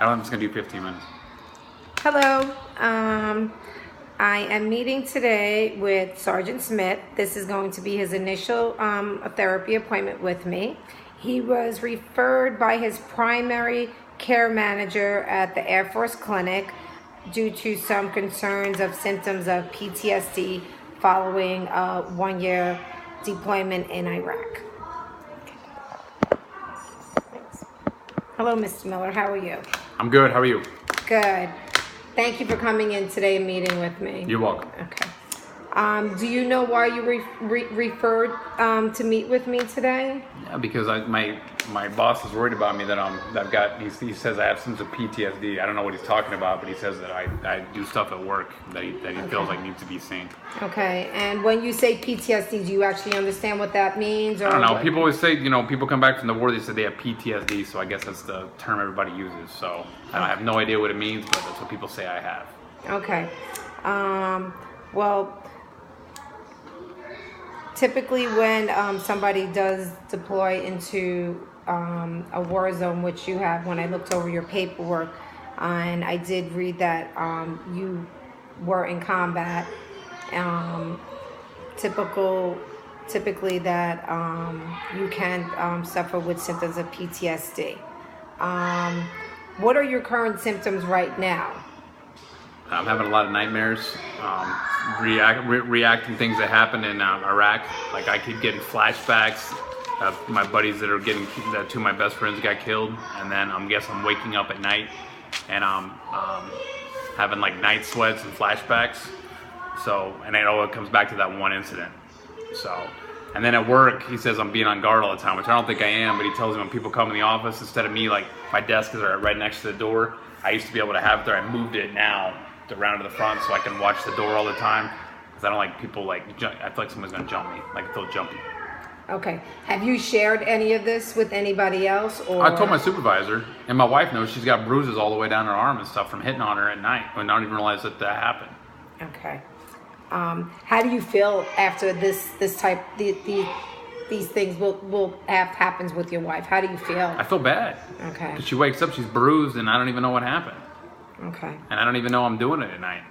I'm just gonna do 15 minutes. Hello. I am meeting today with Sergeant Smith. This is going to be his initial therapy appointment with me. He was referred by his primary care manager at the Air Force Clinic due to some concerns of symptoms of PTSD following a 1-year deployment in Iraq. Thanks. Hello, Mr. Miller. How are you? I'm good. How are you? Good. Thank you for coming in today and meeting with me. You're welcome. Okay. Do you know why you referred to meet with me today? Yeah, because my boss is worried about me that I've got. He says I have symptoms of PTSD. I don't know what he's talking about, but he says that I do stuff at work that he feels like needs to be seen. Okay. And when you say PTSD, do you actually understand what that means? Or I don't know. what? People always say, people come back from the war. They say they have PTSD, so I guess that's the term everybody uses. So I have no idea what it means, but that's what people say I have. Okay. Well, typically when somebody does deploy into a war zone, which you have, when I looked over your paperwork, and I did read that you were in combat, typically that you can suffer with symptoms of PTSD. What are your current symptoms right now? I'm having a lot of nightmares, reacting things that happened in Iraq. Like I keep getting flashbacks of my buddies that two of my best friends got killed, and then I'm waking up at night and I'm having like night sweats and flashbacks. So, and it all comes back to that one incident. So, and then at work, he says I'm being on guard all the time, which I don't think I am, but he tells me when people come in the office, instead of me, like my desk is right next to the door. I used to be able to have it there. I moved it now around to the front so I can watch the door all the time, because I don't like people I feel like someone's gonna jump me, like I feel jumpy. Okay. Have you shared any of this with anybody else? Or I told my supervisor, and my wife knows. She's got bruises all the way down her arm and stuff from hitting on her at night. I don't even realize that happened. Okay. How do you feel after these things happens with your wife? How do you feel? I feel bad. Okay. Because she wakes up, she's bruised, and I don't even know what happened. Okay. And I don't even know I'm doing it at night.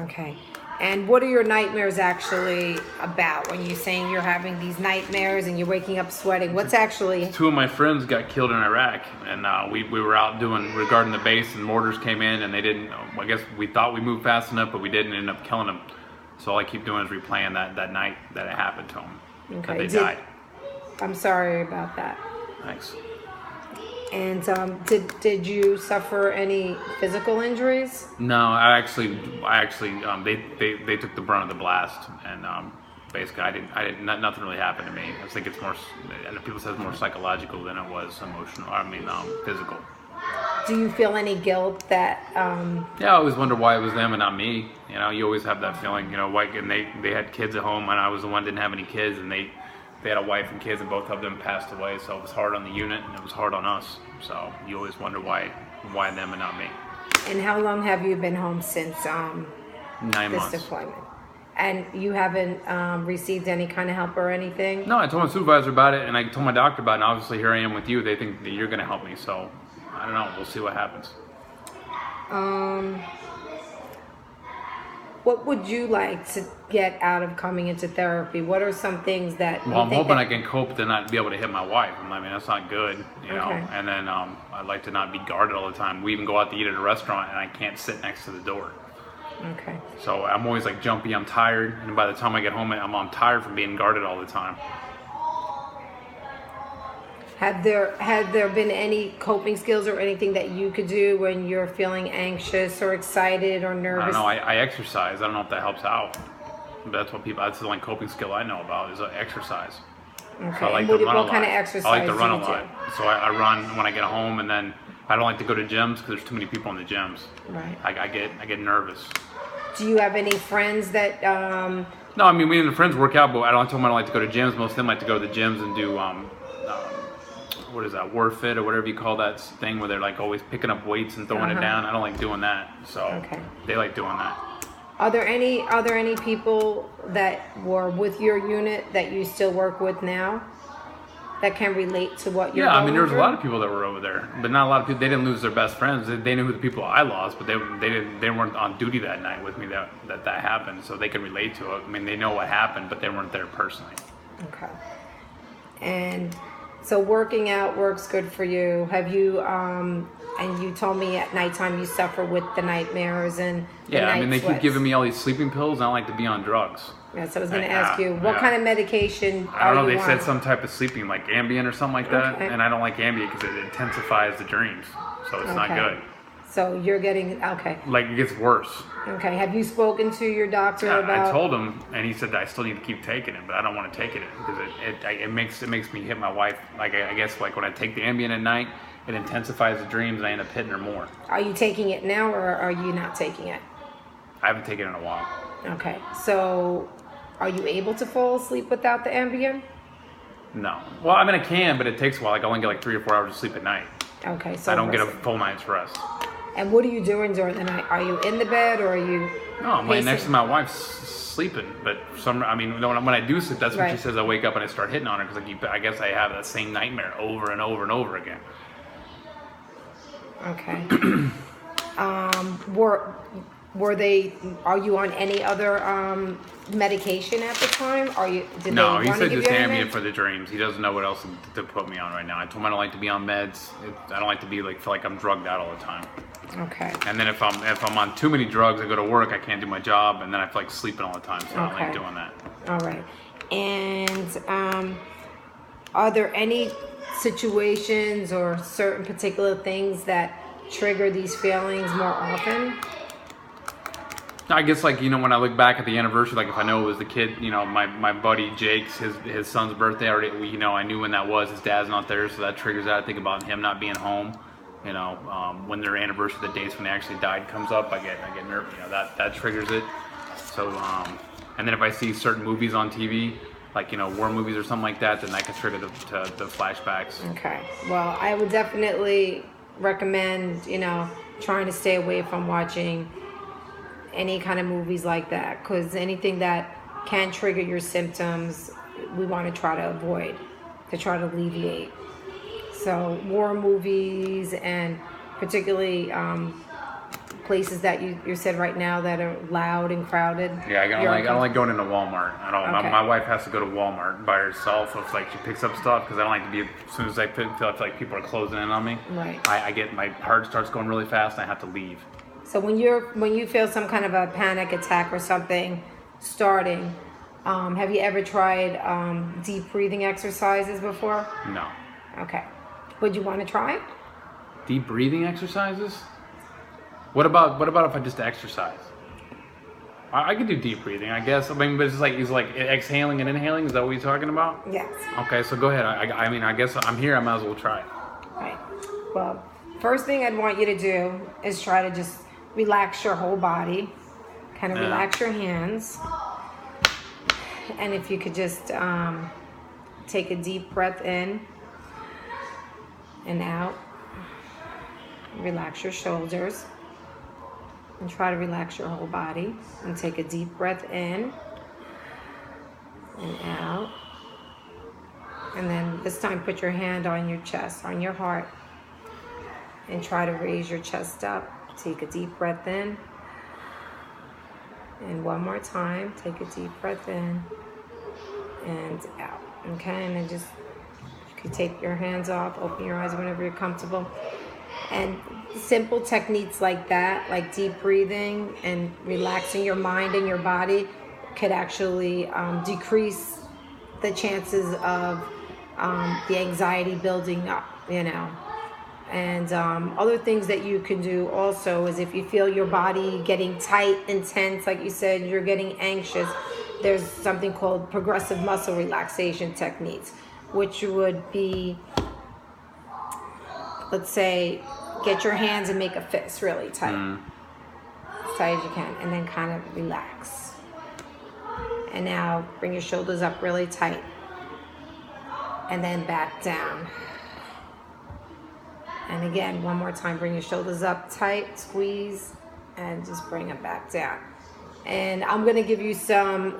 Okay. And what are your nightmares actually about? When you're saying you're having these nightmares and you're waking up sweating, what's actually... Two of my friends got killed in Iraq, and we were out regarding the base, and mortars came in, and they didn't... I guess we thought we moved fast enough, but we didn't end up killing them. So all I keep doing is replaying that night that it happened to them. Okay. That they died. I'm sorry about that. Thanks. And did you suffer any physical injuries? No, I actually, they took the brunt of the blast, and basically, nothing really happened to me. I think it's more, and people say it's more psychological than it was emotional. Physical. Do you feel any guilt that? Yeah, I always wonder why it was them and not me. You always have that feeling. Like, and they had kids at home, and I was the one that didn't have any kids, and they had a wife and kids, and both of them passed away. So it was hard on the unit, and it was hard on us. So you always wonder why them and not me. And how long have you been home since 9 months. This deployment? And you haven't received any kind of help or anything? No, I told my supervisor about it, and I told my doctor about it, and obviously here I am with you. They think that you're going to help me, so I don't know. We'll see what happens. What would you like to get out of coming into therapy? What are some things that Well, I'm hoping I can cope to not be able to hit my wife. That's not good, Okay. And then I'd like to not be guarded all the time. We even go out to eat at a restaurant, and I can't sit next to the door. Okay. So I'm always like jumpy, I'm tired, and by the time I get home, I'm tired from being guarded all the time. Had there been any coping skills or anything that you could do when you're feeling anxious or excited or nervous? I don't know. I exercise. I don't know if that helps out. But that's the only coping skill I know about is exercise. Okay. So I like what to run a lot. kind of exercise I like to run a do? lot. So I run when I get home, and then I don't like to go to gyms because there's too many people in the gyms. Right. I get nervous. Do you have any friends that? No, me and the friends work out, but I don't like to go to gyms. Most of them like to go to the gyms and do what is that, War Fit or whatever you call that thing where they're like always picking up weights and throwing it down. I don't like doing that. So they like doing that. Are there any people that were with your unit that you still work with now? that can relate to what you're Yeah, I going mean, there was a through? lot of people that were over there, but not a lot of people. They didn't lose their best friends. They knew who the people I lost, but they weren't on duty that night with me that happened, so they could relate to it. I mean, they know what happened, but they weren't there personally. Okay. And so working out works good for you. Have you, and you told me at nighttime you suffer with the nightmares and the Yeah, I night mean, they keep sweats. giving me all these sleeping pills. I don't like to be on drugs. Yeah, so I was going to Yeah, ask you, what yeah. kind of medication I don't know. are you They said on? some type of sleeping, like Ambien or something like that, Okay. and I don't like Ambien because it intensifies the dreams, so it's not Okay. good. So you're getting, okay. Like it gets worse. Okay. Have you spoken to your doctor Yeah, about? I told him, and he said that I still need to keep taking it, but I don't want to take it because it makes me hit my wife. Like I guess like when I take the Ambien at night, it intensifies the dreams, and I end up hitting her more. Are you taking it now or are you not taking it? I haven't taken it in a while. Okay. So are you able to fall asleep without the Ambien? No. Well, I mean I can, but it takes a while. Like I only get like 3 or 4 hours of sleep at night. Okay. So I don't get a listen. full night's rest. And what are you doing during the night? Are you in the bed or are you? No, I'm laying next to pacing? my wife sleeping, but I mean, when I do sleep, that's when she Right. says I wake up and I start hitting on her because I guess I have that same nightmare over and over and over again. Okay. Were they? Are you on any other medication at the time? Did No, they he want to said give just you Ambien anything? for the dreams. He doesn't know what else to put me on right now. I told him I don't like to be on meds. I don't like to be feel like I'm drugged out all the time. Okay. And then if I'm on too many drugs, I go to work, I can't do my job, and then I feel like sleeping all the time. So I don't like Okay. doing that. All right. And are there any situations or certain particular things that trigger these feelings more often? I guess when I look back at the anniversary, like if I know it was the kid, my buddy Jake's his son's birthday already, I knew when that was. His dad's not there, so that triggers that. I think about him not being home. When their anniversary, the dates when they actually died comes up, I get nervous. That triggers it. So and then if I see certain movies on TV, like war movies or something like that, then that can trigger the flashbacks. Okay. Well, I would definitely recommend, trying to stay away from watching any kind of movies like that, because anything that can trigger your symptoms, we want to try to avoid, to try to alleviate. So war movies and particularly places that you said right now that are loud and crowded. Yeah, I don't like going into Walmart at all. Okay. My wife has to go to Walmart by herself if she picks up stuff because I don't like to be. As soon as I feel like people are closing in on me, Right. I get my heart starts going really fast and I have to leave. So when you feel some kind of a panic attack or something starting, have you ever tried deep breathing exercises before? No. Okay. Would you want to try it? Deep breathing exercises? What about if I just exercise? I could do deep breathing, I guess. I mean, but it's like exhaling and inhaling. Is that what you're talking about? Yes. Okay, so go ahead. I guess I'm here. I might as well try it. Right. Well, first thing I'd want you to do is try to just relax your whole body, kind of Yeah. relax your hands, and if you could just take a deep breath in and out, relax your shoulders, and try to relax your whole body, and take a deep breath in and out, and then this time put your hand on your chest, on your heart, and try to raise your chest up. Take a deep breath in. And one more time, take a deep breath in and out. Okay, and then just, you can take your hands off, open your eyes whenever you're comfortable. And simple techniques like that, like deep breathing and relaxing your mind and your body, could actually decrease the chances of the anxiety building up, And other things that you can do also is if you feel your body getting tight and tense, like you said, you're getting anxious, there's something called progressive muscle relaxation techniques, which would be, let's say, get your hands and make a fist really tight, as tight as you can, and then kind of relax. And now bring your shoulders up really tight, and then back down. And again, one more time, bring your shoulders up tight, squeeze, and just bring them back down. And I'm going to give you some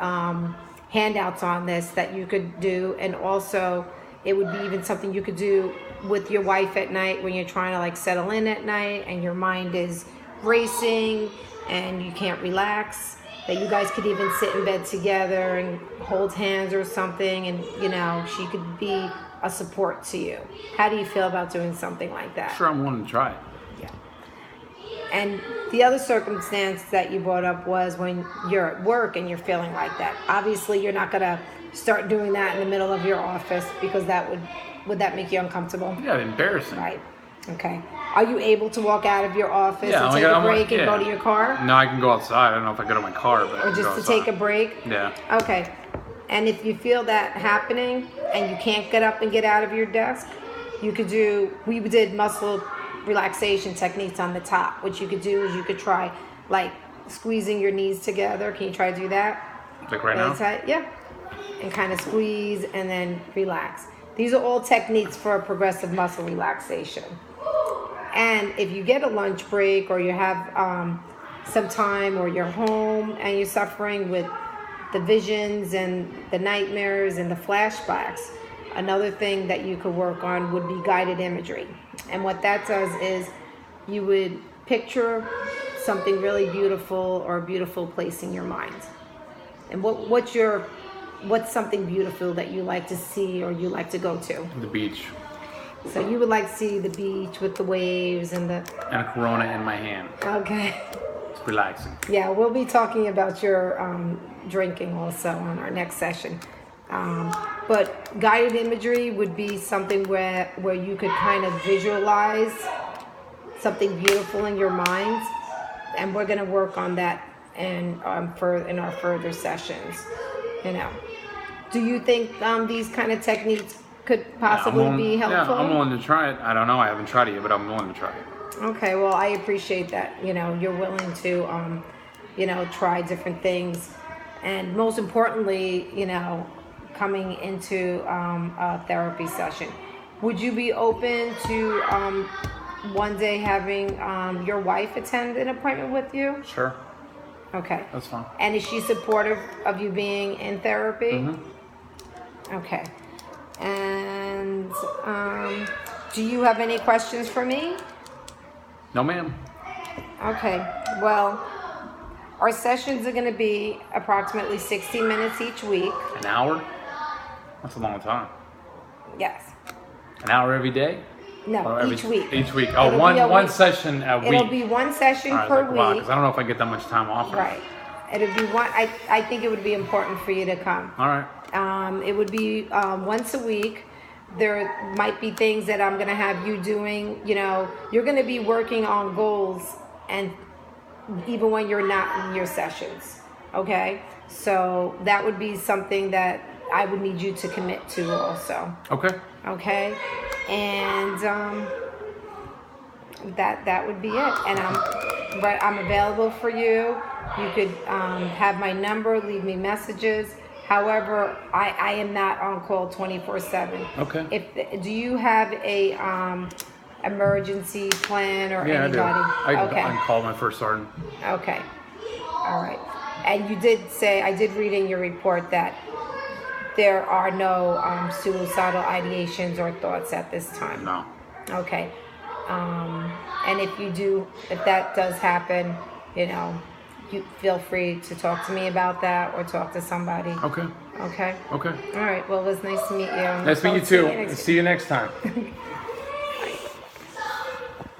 handouts on this that you could do. And also, It would be even something you could do with your wife at night when you're trying to like settle in at night and your mind is racing and you can't relax. That you guys could even sit in bed together and hold hands or something, and you know, she could be a support to you. How do you feel about doing something like that? Sure, I'm willing to try it. Yeah. And the other circumstance that you brought up was when you're at work and you're feeling like that. Obviously, you're not gonna start doing that in the middle of your office, because that would that make you uncomfortable? Yeah, embarrassing. Right. Okay. Are you able to walk out of your office Yeah, and take a break and go to your car? No, I can go outside. I don't know if I go to my car, but Or just to take a break? Yeah. Okay. And if you feel that happening and you can't get up and get out of your desk, you could do, we did muscle relaxation techniques on the top. What you could do is you could try like squeezing your knees together. Can you try to do that? Like right now? Tight? Yeah. And kind of squeeze and then relax. These are all techniques for a progressive muscle relaxation. And if you get a lunch break or you have some time, or you're home and you're suffering with the visions and the nightmares and the flashbacks, another thing that you could work on would be guided imagery. And what that does is you would picture something really beautiful or a beautiful place in your mind. And what's something beautiful that you like to see or you like to go to? The beach. So you would like to see the beach with the waves and the... And a Corona in my hand. Okay. It's relaxing. Yeah, we'll be talking about your drinking also on our next session. But guided imagery would be something where you could kind of visualize something beautiful in your mind. And we're going to work on that in our further sessions. You know, do you think these kind of techniques could possibly be helpful? Yeah, I'm willing to try it. I don't know. I haven't tried it yet, but I'm willing to try it. Okay, well, I appreciate that. You know, you're willing to, try different things. And most importantly, you know, coming into a therapy session. Would you be open to one day having your wife attend an appointment with you? Sure. Okay. That's fine. And is she supportive of you being in therapy? Mm-hmm. Okay. And do you have any questions for me? No, ma'am. Okay. Well, our sessions are going to be approximately 60 minutes each week. An hour? That's a long time. Yes. An hour every day? No, each week. Each week. Oh, one session a week. It'll be one session per week. Wow, because I don't know if I get that much time off. Right. It'll be one. I think it would be important for you to come. All right. It would be once a week. There might be things that I'm going to have you doing. You know, you're going to be working on goals, and even when you're not in your sessions. Okay. So that would be something that I would need you to commit to also. Okay. Okay. And that would be it. And I'm available for you. You could have my number, leave me messages. However, I am not on call 24/7. Okay. Do you have a emergency plan or anybody? Yeah, I do. I can call my first sergeant. Okay. All right. And you did say, I did read in your report that there are no suicidal ideations or thoughts at this time. No. Okay. And if that does happen, you know, you feel free to talk to me about that or talk to somebody. Okay. Okay. Okay. All right. Well, it was nice to meet you. Nice to meet you too. See you next time.